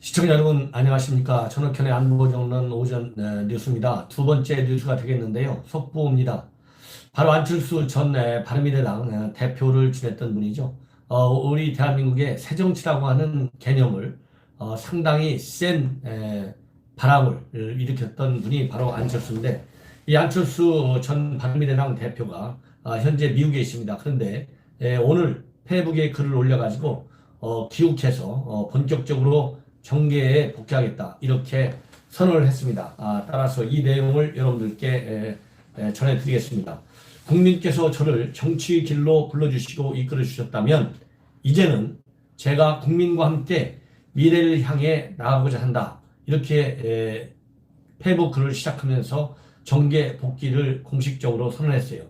시청자 여러분 안녕하십니까. 전학현의 안보 정론 오전 뉴스입니다. 두 번째 뉴스가 되겠는데요. 속보입니다. 바로 안철수 전 바른미래당 대표를 지냈던 분이죠. 우리 대한민국의 새정치라고 하는 개념을 상당히 센 바람을 일으켰던 분이 바로 안철수인데, 이 안철수 전 바른미래당 대표가 현재 미국에 있습니다. 그런데 오늘 페이북에 글을 올려가지고 귀국해서 본격적으로 정계에 복귀하겠다 이렇게 선언을 했습니다. 따라서 이 내용을 여러분들께 전해드리겠습니다. 국민께서 저를 정치의 길로 불러주시고 이끌어 주셨다면 이제는 제가 국민과 함께 미래를 향해 나아가고자 한다. 이렇게 페이북 글을 시작하면서 정계 복귀를 공식적으로 선언했어요.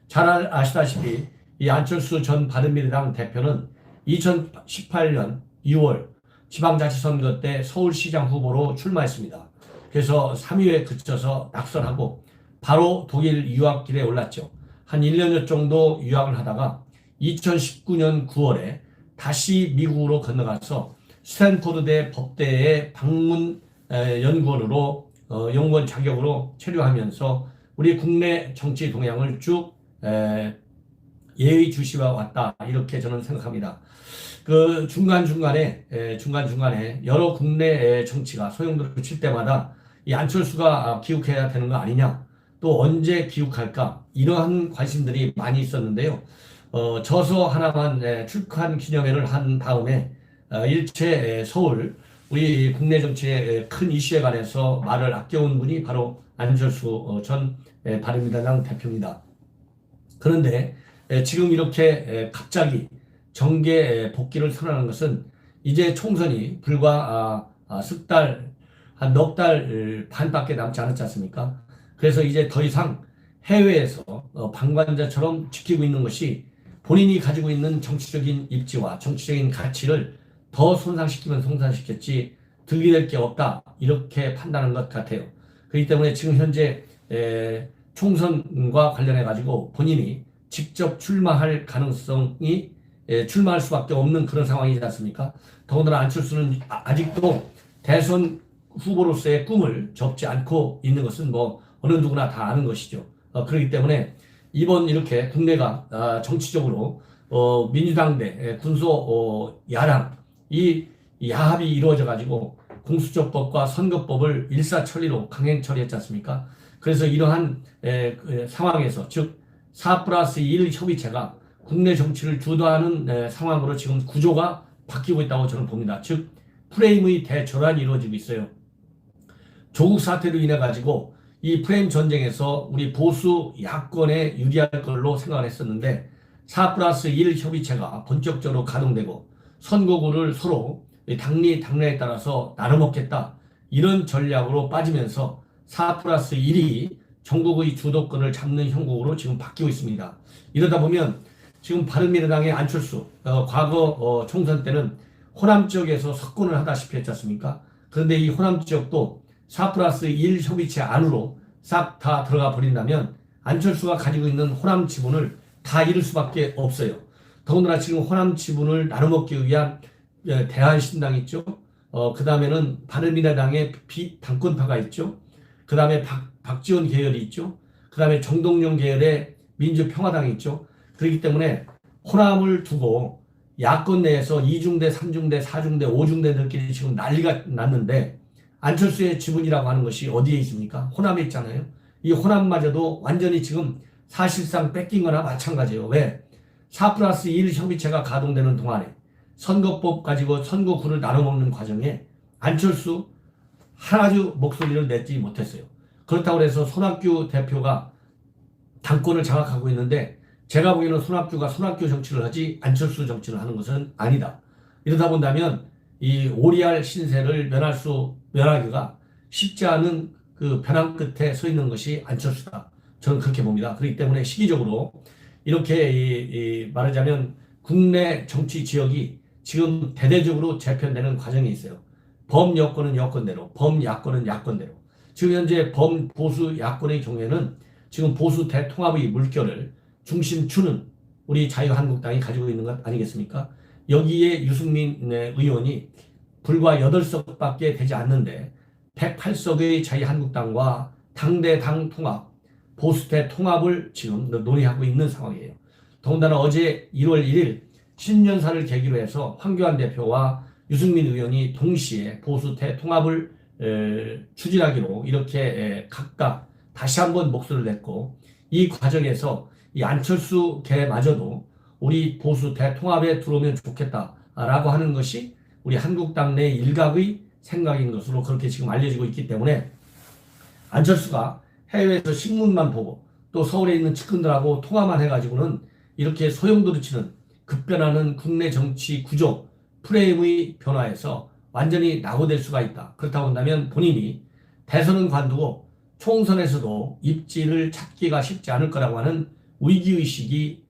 잘 아시다시피 이 안철수 전 바른미래당 대표는 2018년 2월 지방자치선거 때 서울시장 후보로 출마했습니다. 그래서 3위에 그쳐서 낙선하고 바로 독일 유학길에 올랐죠. 한 1년여 정도 유학을 하다가 2019년 9월에 다시 미국으로 건너가서 스탠포드대 법대의 방문 연구원으로 연구원 자격으로 체류하면서 우리 국내 정치 동향을 쭉 예의주시해 왔다 이렇게 저는 생각합니다. 그 중간중간에 여러 국내 정치가 소용돌이를 칠 때마다 이 안철수가 귀국해야 되는 거 아니냐, 또 언제 귀국할까, 이러한 관심들이 많이 있었는데요. 저서 하나만 출간 기념회를 한 다음에 일체 서울 우리 국내 정치의 큰 이슈에 관해서 말을 아껴온 분이 바로 안철수 전 바른미래당 대표입니다. 그런데 지금 이렇게 갑자기 정계 복귀를 선언하는 것은 이제 총선이 불과 석 달, 한 넉 달 반밖에 남지 않았지 않습니까? 그래서 이제 더 이상 해외에서 방관자처럼 지키고 있는 것이 본인이 가지고 있는 정치적인 입지와 정치적인 가치를 더 손상시키면 손상시켰지 득이 될 게 없다 이렇게 판단한 것 같아요. 그렇기 때문에 지금 현재 총선과 관련해 가지고 본인이 직접 출마할 가능성이 출마할 수밖에 없는 그런 상황이지 않습니까? 더군다나 안철수는 아직도 대선 후보로서의 꿈을 접지 않고 있는 것은 뭐 어느 누구나 다 아는 것이죠. 그렇기 때문에 이번 이렇게 국내가 정치적으로 민주당 대 군소 야당 이 야합이 이루어져 가지고 공수처법과 선거법을 일사천리로 강행 처리했지 않습니까? 그래서 이러한 상황에서 즉 4+1 협의체가 국내 정치를 주도하는 상황으로 지금 구조가 바뀌고 있다고 저는 봅니다. 즉 프레임의 대전환이 이루어지고 있어요. 조국 사태로 인해 가지고 이 프레임 전쟁에서 우리 보수 야권에 유리할 걸로 생각을 했었는데 4+1 협의체가 본격적으로 가동되고 선거구를 서로 당내에 따라서 나눠먹겠다 이런 전략으로 빠지면서 4+1이 전국의 주도권을 잡는 형국으로 지금 바뀌고 있습니다. 이러다 보면 지금 바른미래당의 안철수 과거 총선 때는 호남 지역에서 석권을 하다시피 했지 않습니까? 그런데 이 호남 지역도 4+1 협의체 안으로 싹 다 들어가 버린다면 안철수가 가지고 있는 호남 지분을 다 잃을 수밖에 없어요. 더군다나 지금 호남 지분을 나눠먹기 위한 대한신당이 있죠. 그 다음에는 바른미래당의 비당권파가 있죠. 그 다음에 박지원 계열이 있죠. 그 다음에 정동영 계열의 민주평화당이 있죠. 그렇기 때문에 호남을 두고 야권 내에서 2중대, 3중대, 4중대, 5중대들끼리 지금 난리가 났는데 안철수의 지분이라고 하는 것이 어디에 있습니까? 호남에 있잖아요. 이 호남마저도 완전히 지금 사실상 뺏긴 거나 마찬가지예요. 왜? 4+1 협의체가 가동되는 동안에 선거법 가지고 선거구를 나눠먹는 과정에 안철수 하나도 목소리를 내지 못했어요. 그렇다고 해서 손학규 대표가 당권을 장악하고 있는데 제가 보기에는 손학규가 손학규 정치를 하지 안철수 정치를 하는 것은 아니다. 이러다 본다면 이 오리알 신세를 면하기가 쉽지 않은 그 벼랑 끝에 서 있는 것이 안철수다. 저는 그렇게 봅니다. 그렇기 때문에 시기적으로 이렇게 말하자면 국내 정치 지역이 지금 대대적으로 재편되는 과정이 있어요. 범여권은 여권대로, 범야권은 야권대로. 지금 현재 범보수 야권의 경우에는 지금 보수 대통합의 물결을 중심추는 우리 자유한국당이 가지고 있는 것 아니겠습니까? 여기에 유승민 의원이 불과 8석밖에 되지 않는데 108석의 자유한국당과 당대당 통합, 보수대 통합을 지금 논의하고 있는 상황이에요. 더군다나 어제 1월 1일 신년사를 계기로 해서 황교안 대표와 유승민 의원이 동시에 보수대 통합을 추진하기로 이렇게 각각 다시 한번 목소리를 냈고, 이 과정에서 이 안철수 개마저도 우리 보수 대통합에 들어오면 좋겠다라고 하는 것이 우리 한국당 내 일각의 생각인 것으로 그렇게 지금 알려지고 있기 때문에 안철수가 해외에서 신문만 보고 또 서울에 있는 측근들하고 통화만 해가지고는 이렇게 소용돌이치는 급변하는 국내 정치 구조 프레임의 변화에서 완전히 낙오될 수가 있다. 그렇다고 한다면 본인이 대선은 관두고 총선에서도 입지를 찾기가 쉽지 않을 거라고 하는 위기의식에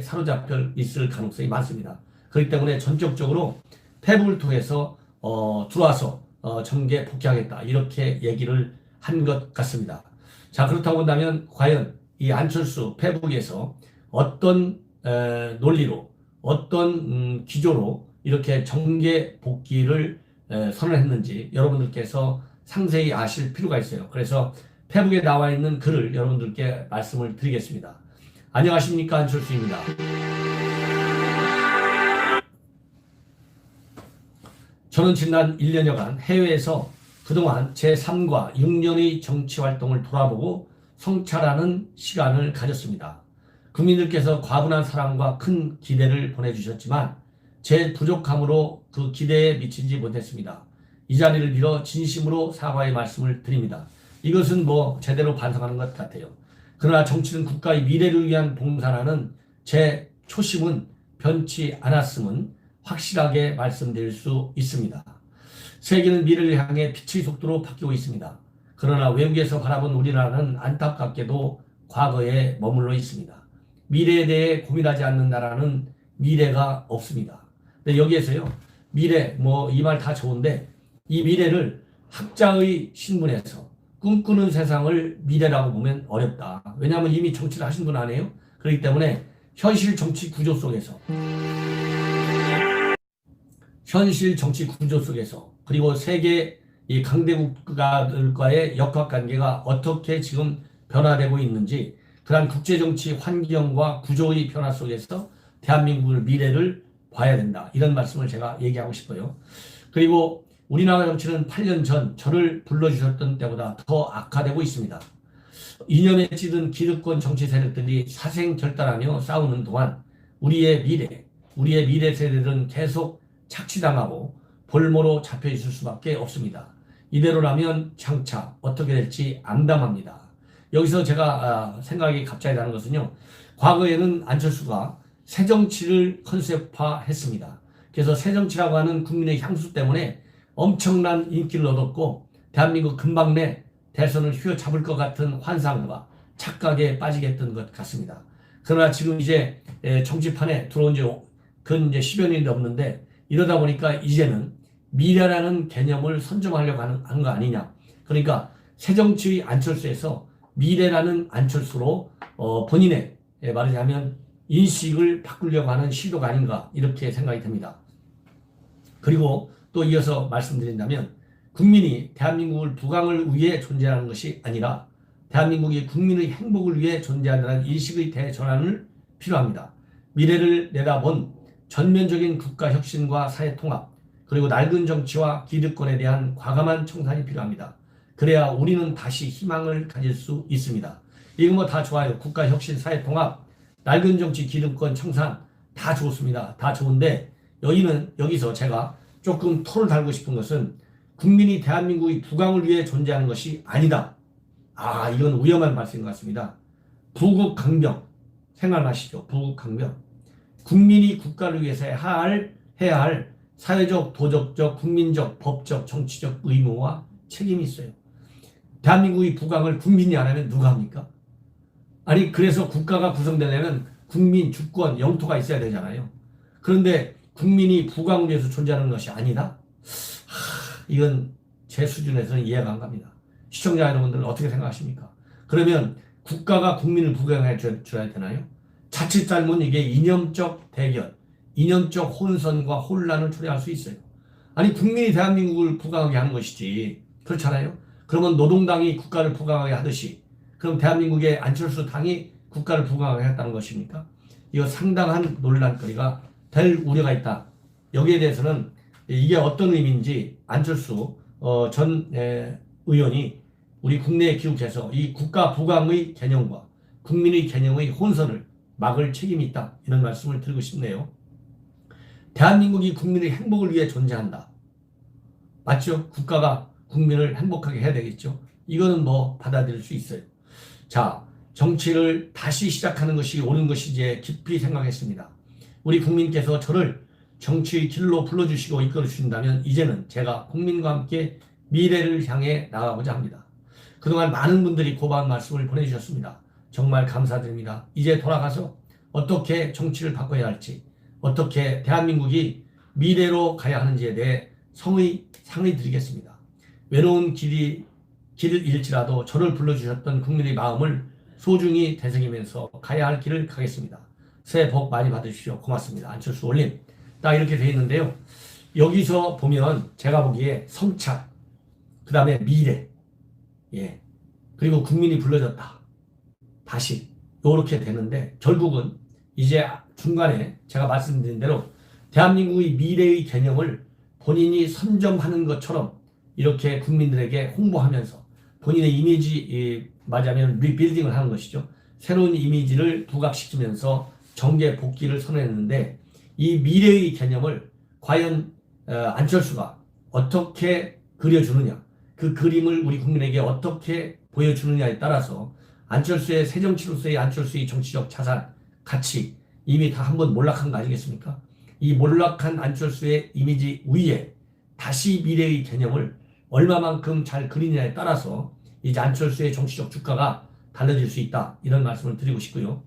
사로잡혀 있을 가능성이 많습니다. 그렇기 때문에 전격적으로 페북을 통해서 들어와서 정계 복귀하겠다 이렇게 얘기를 한 것 같습니다. 자, 그렇다고 한다면 과연 이 안철수 페북에서 어떤 논리로 어떤 기조로 이렇게 정계 복귀를 선언했는지 여러분들께서 상세히 아실 필요가 있어요. 그래서 페북에 나와 있는 글을 여러분들께 말씀을 드리겠습니다. 안녕하십니까, 안철수입니다. 저는 지난 1년여간 해외에서 그동안 제3과 6년의 정치활동을 돌아보고 성찰하는 시간을 가졌습니다. 국민들께서 과분한 사랑과 큰 기대를 보내주셨지만 제 부족함으로 그 기대에 미치지 못했습니다. 이 자리를 빌어 진심으로 사과의 말씀을 드립니다. 이것은 제대로 반성하는 것 같아요. 그러나 정치는 국가의 미래를 위한 봉사라는 제 초심은 변치 않았음은 확실하게 말씀드릴 수 있습니다. 세계는 미래를 향해 빛의 속도로 바뀌고 있습니다. 그러나 외국에서 바라본 우리나라는 안타깝게도 과거에 머물러 있습니다. 미래에 대해 고민하지 않는 나라는 미래가 없습니다. 근데 여기에서요, 미래, 이 말 다 좋은데, 이 미래를 학자의 신분에서 꿈꾸는 세상을 미래라고 보면 어렵다. 왜냐하면 이미 정치를 하신 분 아니에요? 그렇기 때문에 현실 정치 구조 속에서 그리고 세계 이 강대국가들과의 역학관계가 어떻게 지금 변화되고 있는지, 그러한 국제정치 환경과 구조의 변화 속에서 대한민국의 미래를 봐야 된다. 이런 말씀을 제가 얘기하고 싶어요. 그리고 우리나라 정치는 8년 전 저를 불러주셨던 때보다 더 악화되고 있습니다. 이념에 찌든 기득권 정치 세력들이 사생결단하며 싸우는 동안 우리의 미래 세대들은 계속 착취당하고 볼모로 잡혀 있을 수밖에 없습니다. 이대로라면 장차 어떻게 될지 암담합니다. 여기서 제가 생각이 갑자기 나는 것은요, 과거에는 안철수가 새정치를 컨셉화했습니다. 그래서 새정치라고 하는 국민의 향수 때문에 엄청난 인기를 얻었고 대한민국 근방 내 대선을 휘어잡을 것 같은 환상과 착각에 빠지게 했던 것 같습니다. 그러나 지금 이제 정치판에 들어온 지 근 이제 10여 년이 넘는데, 이러다 보니까 이제는 미래라는 개념을 선점하려고 하는 거 아니냐. 그러니까 새정치의 안철수에서 미래라는 안철수로 본인의 말하자면 인식을 바꾸려고 하는 시도가 아닌가 이렇게 생각이 듭니다. 그리고 또 이어서 말씀드린다면 국민이 대한민국을 부강을 위해 존재하는 것이 아니라 대한민국이 국민의 행복을 위해 존재한다는 인식의 대전환을 필요합니다. 미래를 내다본 전면적인 국가혁신과 사회통합, 그리고 낡은 정치와 기득권에 대한 과감한 청산이 필요합니다. 그래야 우리는 다시 희망을 가질 수 있습니다. 이거 다 좋아요. 국가혁신, 사회통합, 낡은 정치, 기득권, 청산 다 좋습니다. 다 좋은데 여기서 제가 조금 토를 달고 싶은 것은 국민이 대한민국의 부강을 위해 존재하는 것이 아니다. 이건 위험한 말씀인 것 같습니다. 부국강병 생각나시죠? 부국강병. 국민이 국가를 위해서 해야 할 사회적, 도덕적, 국민적, 법적, 정치적 의무와 책임이 있어요. 대한민국의 부강을 국민이 안 하면 누가 합니까? 그래서 국가가 구성되려면 국민, 주권, 영토가 있어야 되잖아요. 그런데 국민이 부강을 위해서 존재하는 것이 아니다? 이건 제 수준에서는 이해가 안 갑니다. 시청자 여러분들은 어떻게 생각하십니까? 그러면 국가가 국민을 부강해 줘야 되나요? 자칫 잘못 이게 이념적 대결, 이념적 혼선과 혼란을 초래할 수 있어요. 아니 국민이 대한민국을 부강하게 하는 것이지 그렇잖아요. 그러면 노동당이 국가를 부강하게 하듯이 그럼 대한민국의 안철수 당이 국가를 부강하게 했다는 것입니까? 이거 상당한 논란거리가 될 우려가 있다. 여기에 대해서는 이게 어떤 의미인지 안철수 전 의원이 우리 국내에 귀국해서 이 국가 부강의 개념과 국민의 개념의 혼선을 막을 책임이 있다. 이런 말씀을 드리고 싶네요. 대한민국이 국민의 행복을 위해 존재한다. 맞죠? 국가가 국민을 행복하게 해야 되겠죠. 이거는 뭐 받아들일 수 있어요. 자, 정치를 다시 시작하는 것이 옳은 것이지 깊이 생각했습니다. 우리 국민께서 저를 정치의 길로 불러주시고 이끌어 주신다면 이제는 제가 국민과 함께 미래를 향해 나가고자 합니다. 그동안 많은 분들이 고마운 말씀을 보내주셨습니다. 정말 감사드립니다. 이제 돌아가서 어떻게 정치를 바꿔야 할지, 어떻게 대한민국이 미래로 가야 하는지에 대해 상의 드리겠습니다. 외로운 길을 잃지라도 저를 불러주셨던 국민의 마음을 소중히 되새기면서 가야 할 길을 가겠습니다. 새해 복 많이 받으십시오. 고맙습니다. 안철수 올림. 딱 이렇게 되어 있는데요. 여기서 보면 제가 보기에 성착, 그 다음에 미래, 예, 그리고 국민이 불러줬다. 다시 이렇게 되는데 결국은 이제 중간에 제가 말씀드린 대로 대한민국의 미래의 개념을 본인이 선점하는 것처럼 이렇게 국민들에게 홍보하면서 본인의 이미지 맞으면 리빌딩을 하는 것이죠. 새로운 이미지를 부각시키면서 정계 복귀를 선언했는데 이 미래의 개념을 과연 안철수가 어떻게 그려주느냐, 그 그림을 우리 국민에게 어떻게 보여주느냐에 따라서 안철수의 새정치로서의 안철수의 정치적 자산, 가치 이미 다 한번 몰락한 거 아니겠습니까? 이 몰락한 안철수의 이미지 위에 다시 미래의 개념을 얼마만큼 잘 그리냐에 따라서 이제 안철수의 정치적 주가가 달라질 수 있다. 이런 말씀을 드리고 싶고요.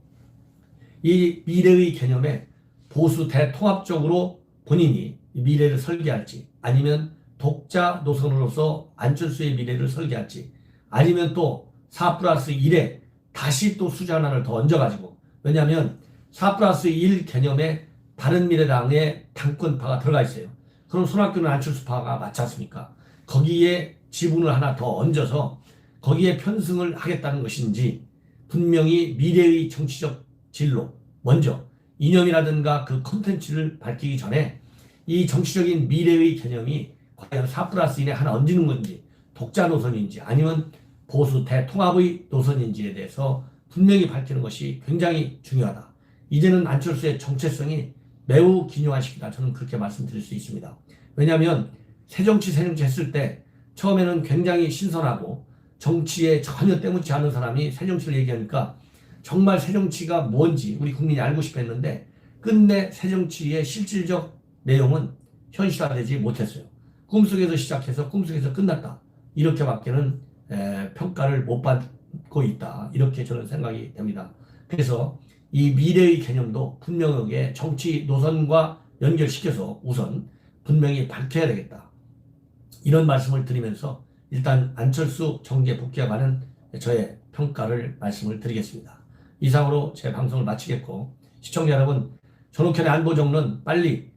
이 미래의 개념에 보수 대통합적으로 본인이 미래를 설계할지 아니면 독자 노선으로서 안철수의 미래를 설계할지 아니면 또 4+1에 다시 또 숫자 하나를 더 얹어가지고 왜냐하면 4+1 개념에 바른미래당의 당권파가 들어가 있어요. 그럼 손학규는 안철수파가 맞지 않습니까? 거기에 지분을 하나 더 얹어서 거기에 편승을 하겠다는 것인지 분명히 미래의 정치적 진로 먼저 이념이라든가 그 콘텐츠를 밝히기 전에 이 정치적인 미래의 개념이 과연 4+1에 하나 얹는 건지 독자 노선인지 아니면 보수 대통합의 노선인지에 대해서 분명히 밝히는 것이 굉장히 중요하다. 이제는 안철수의 정체성이 매우 기묘한 시기다. 저는 그렇게 말씀드릴 수 있습니다. 왜냐하면 새정치 했을 때 처음에는 굉장히 신선하고 정치에 전혀 때묻지 않은 사람이 새정치를 얘기하니까 정말 새정치가 뭔지 우리 국민이 알고 싶어 했는데 끝내 새정치의 실질적 내용은 현실화되지 못했어요. 꿈속에서 시작해서 꿈속에서 끝났다. 이렇게밖에는 평가를 못 받고 있다. 이렇게 저는 생각이 됩니다. 그래서 이 미래의 개념도 분명하게 정치 노선과 연결시켜서 우선 분명히 밝혀야 되겠다. 이런 말씀을 드리면서 일단 안철수 정계 복귀와 관한 저의 평가를 말씀을 드리겠습니다. 이상으로 제 방송을 마치겠고 시청자 여러분 전욱현의 안보정론 빨리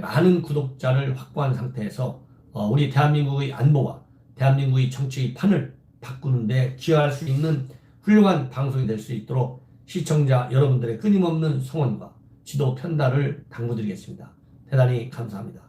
많은 구독자를 확보한 상태에서 우리 대한민국의 안보와 대한민국의 정치의 판을 바꾸는 데 기여할 수 있는 훌륭한 방송이 될 수 있도록 시청자 여러분들의 끊임없는 성원과 지도 편달을 당부드리겠습니다. 대단히 감사합니다.